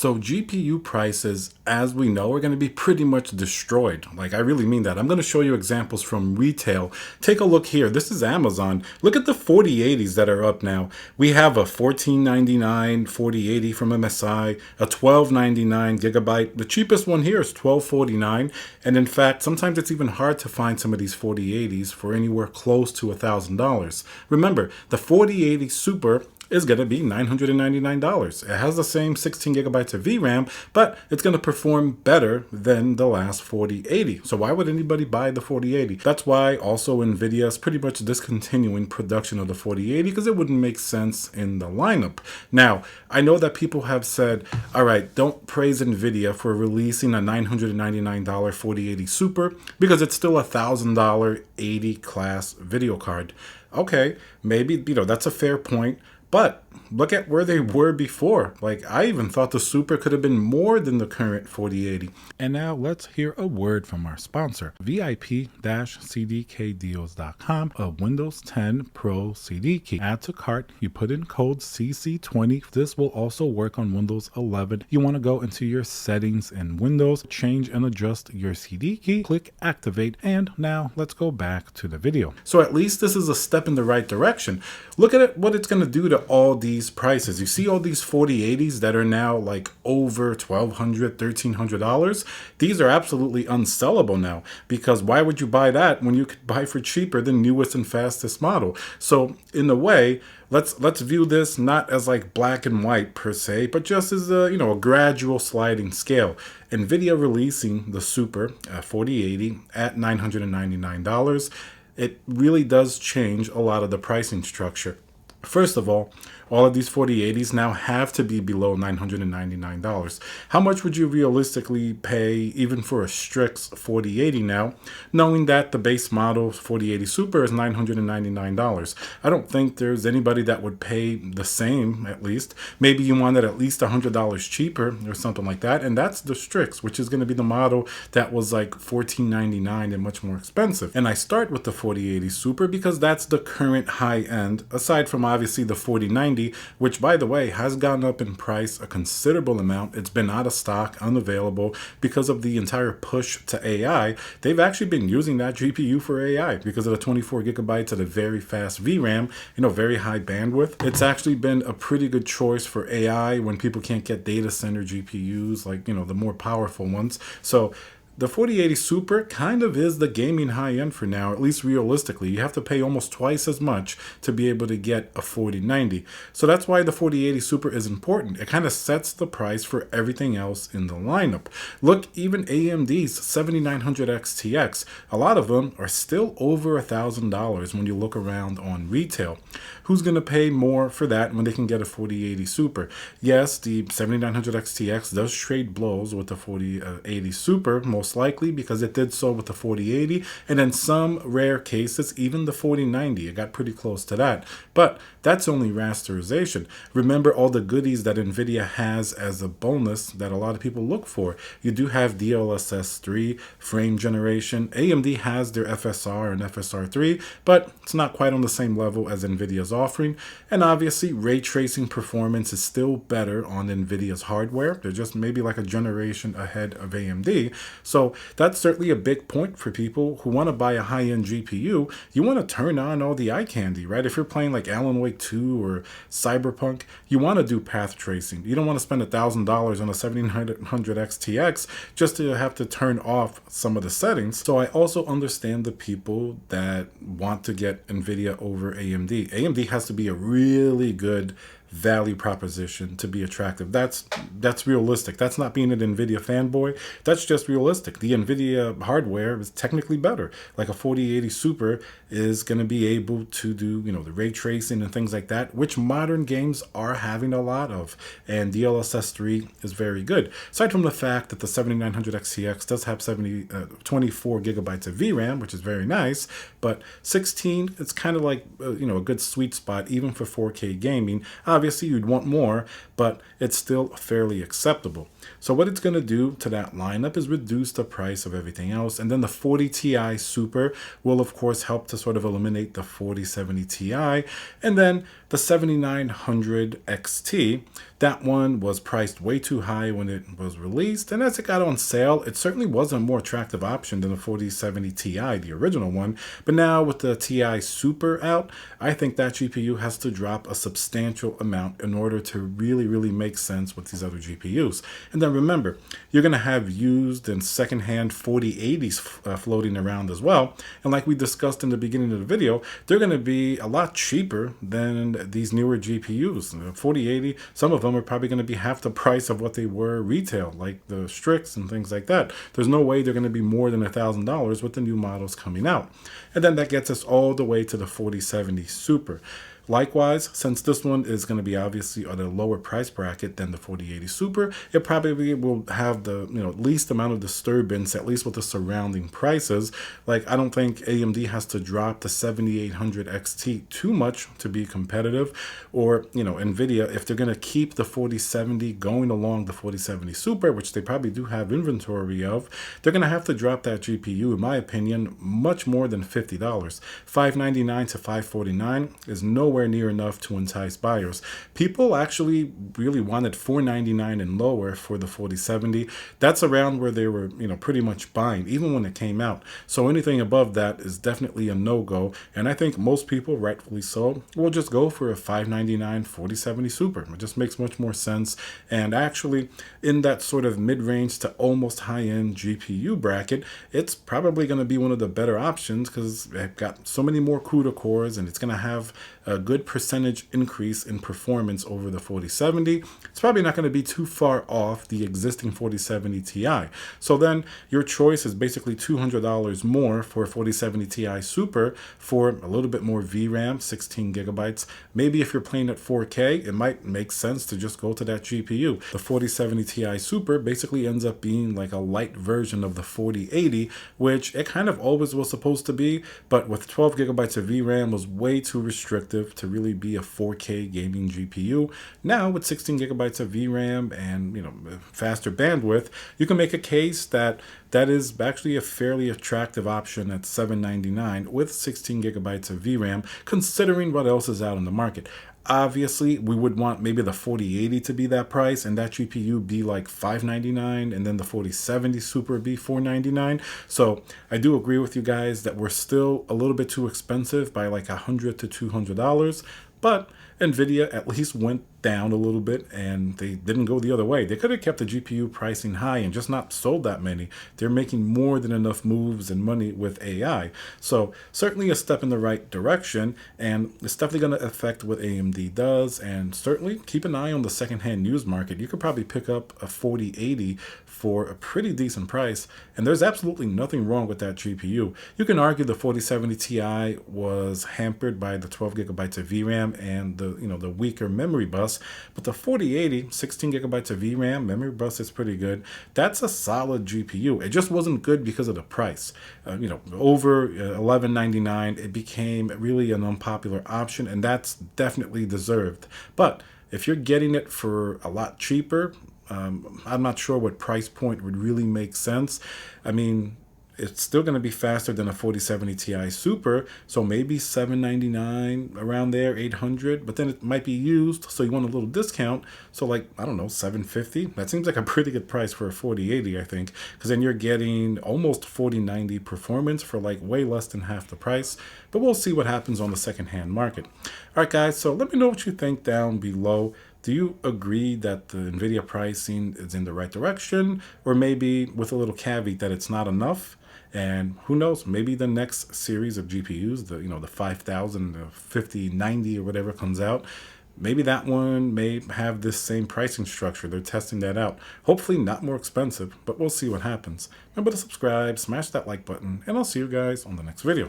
So GPU prices, as we know, are going to be pretty much destroyed. Like, I really mean that. I'm going to show you examples from retail. Take a look here. This is Amazon. Look at the 4080s that are up now. We have a $14.99 4080 from MSI, a $12.99 gigabyte. The cheapest one here is $12.49. And in fact, sometimes it's even hard to find some of these 4080s for anywhere close to $1,000. Remember, the 4080 Super is going to be $999. It has the same 16 gigabytes of VRAM, but it's going to perform better than the last 4080. So why would anybody buy the 4080? That's why also NVIDIA is pretty much discontinuing production of the 4080 because it wouldn't make sense in the lineup. Now, I know that people have said, all right, don't praise NVIDIA for releasing a $999 4080 Super because it's still a $1,000 80 class video card. Okay, maybe, that's a fair point. But look at where they were before. Like, I even thought the Super could have been more than the current 4080. And now let's hear a word from our sponsor, VIP-CDKdeals.com, a Windows 10 Pro CD key. Add to cart, you put in code CC20. This will also work on Windows 11. You want to go into your settings in Windows, change and adjust your CD key, click activate, and now let's go back to the video. So at least this is a step in the right direction. Look at what it's going to do to all these prices. You see all these 4080s that are now like over $1,200, $1,300. These are absolutely unsellable now, because why would you buy that when you could buy for cheaper the newest and fastest model? So in a way, let's view this not as like black and white per se, but just as a gradual sliding scale. NVIDIA releasing the Super 4080 at $999. It really does change a lot of the pricing structure. First of all of these 4080s now have to be below $999. How much would you realistically pay even for a Strix 4080 now, knowing that the base model 4080 Super is $999? I don't think there's anybody that would pay the same, at least. Maybe you want it at least $100 cheaper or something like that, and that's the Strix, which is going to be the model that was like $1499 and much more expensive. And I start with the 4080 Super because that's the current high end, aside from obviously the 4090, which by the way has gone up in price a considerable amount. It's been out of stock, unavailable because of the entire push to AI. They've actually been using that GPU for AI because of the 24 gigabytes of a very fast VRAM, very high bandwidth. It's actually been a pretty good choice for AI when people can't get data center GPUs, like, the more powerful ones. So the 4080 Super kind of is the gaming high end for now, at least realistically. You have to pay almost twice as much to be able to get a 4090. So that's why the 4080 Super is important. It kind of sets the price for everything else in the lineup. Look, even AMD's 7900 XTX, a lot of them are still over $1,000 when you look around on retail. Who's going to pay more for that when they can get a 4080 Super? Yes, the 7900 XTX does trade blows with the 4080 Super, most likely because it did so with the 4080, and in some rare cases, even the 4090. It got pretty close to that. But that's only rasterization. Remember all the goodies that NVIDIA has as a bonus that a lot of people look for. You do have DLSS 3, frame generation. AMD has their FSR and FSR3, but it's not quite on the same level as NVIDIA's offering. And obviously, ray tracing performance is still better on NVIDIA's hardware. They're just maybe like a generation ahead of AMD. So that's certainly a big point for people who want to buy a high-end GPU. You want to turn on all the eye candy, right? If you're playing like Alan Wake 2 or Cyberpunk, you want to do path tracing. You don't want to spend $1,000 on a 7900 XTX just to have to turn off some of the settings. So I also understand the people that want to get NVIDIA over AMD. AMD has to be a really good value proposition to be attractive. That's realistic. That's not being an NVIDIA fanboy. That's just realistic. The NVIDIA hardware is technically better. Like a 4080 Super is going to be able to do, the ray tracing and things like that, which modern games are having a lot of. And DLSS 3 is very good. Aside from the fact that the 7900 XTX does have 24 gigabytes of VRAM, which is very nice, but 16, it's kind of like, a good sweet spot even for 4K gaming. Obviously, you'd want more, but it's still fairly acceptable. So what it's going to do to that lineup is reduce the price of everything else. And then the 40 Ti Super will, of course, help to sort of eliminate the 4070 Ti. And then the 7900 XT, that one was priced way too high when it was released. And as it got on sale, it certainly was a more attractive option than the 4070 Ti, the original one. But now with the Ti Super out, I think that GPU has to drop a substantial amount in order to really make sense with these other GPUs. And then remember, you're going to have used and secondhand 4080s floating around as well. And like we discussed in the beginning of the video, they're going to be a lot cheaper than these newer GPUs. The 4080, some of them are probably going to be half the price of what they were retail, like the Strix and things like that. There's no way they're going to be more than $1,000 with the new models coming out. And then that gets us all the way to the 4070 Super. Likewise, since this one is going to be obviously at a lower price bracket than the 4080 Super, it probably will have the least amount of disturbance, at least with the surrounding prices. Like, I don't think AMD has to drop the 7800 XT too much to be competitive, or NVIDIA, if they're going to keep the 4070 going along the 4070 Super, which they probably do have inventory of, they're going to have to drop that GPU, in my opinion, much more than $50. $599 to $549 is nowhere near enough to entice buyers. People actually really wanted $499 and lower for the 4070. That's around where they were, pretty much buying, even when it came out. So anything above that is definitely a no-go. And I think most people, rightfully so, will just go for a $599 4070 Super. It just makes much more sense. And actually, in that sort of mid-range to almost high-end GPU bracket, it's probably going to be one of the better options because they've got so many more CUDA cores, and it's going to have a good percentage increase in performance over the 4070. It's probably not going to be too far off the existing 4070 Ti. So then your choice is basically $200 more for a 4070 Ti Super for a little bit more VRAM, 16 gigabytes. Maybe if you're playing at 4K, it might make sense to just go to that GPU. The 4070 Ti Super basically ends up being like a light version of the 4080, which it kind of always was supposed to be, but with 12 gigabytes of VRAM was way too restrictive to really be a 4K gaming GPU. Now with 16 gigabytes of VRAM and faster bandwidth, you can make a case that is actually a fairly attractive option at $799 with 16 gigabytes of VRAM, considering what else is out in the market. Obviously, we would want maybe the 4080 to be that price and that GPU be like $599 and then the 4070 Super be $499. So I do agree with you guys that we're still a little bit too expensive by like $100 to $200. But NVIDIA at least went down a little bit and they didn't go the other way. They could have kept the GPU pricing high and just not sold that many. They're making more than enough moves and money with AI. So certainly a step in the right direction, and it's definitely going to affect what AMD does. And certainly keep an eye on the secondhand news market. You could probably pick up a 4080 for a pretty decent price, and there's absolutely nothing wrong with that GPU. You can argue the 4070 Ti was hampered by the 12 gigabytes of VRAM and the weaker memory bus, but the 4080, 16 gigabytes of VRAM, memory bus is pretty good. That's a solid GPU. It just wasn't good because of the price. Over $1199, it became really an unpopular option, and that's definitely deserved. But if you're getting it for a lot cheaper, I'm not sure what price point would really make sense. I mean, it's still going to be faster than a 4070 Ti Super, so maybe $799 around there, $800, but then it might be used, so you want a little discount, so like, I don't know, $750. That seems like a pretty good price for a 4080, I think, because then you're getting almost 4090 performance for like way less than half the price, but we'll see what happens on the secondhand market. All right, guys, so let me know what you think down below. Do you agree that the NVIDIA pricing is in the right direction, or maybe with a little caveat that it's not enough? And who knows, maybe the next series of GPUs, the 5000, the 5090 or whatever comes out, maybe that one may have this same pricing structure. They're testing that out. Hopefully not more expensive, but we'll see what happens. Remember to subscribe, smash that like button, and I'll see you guys on the next video.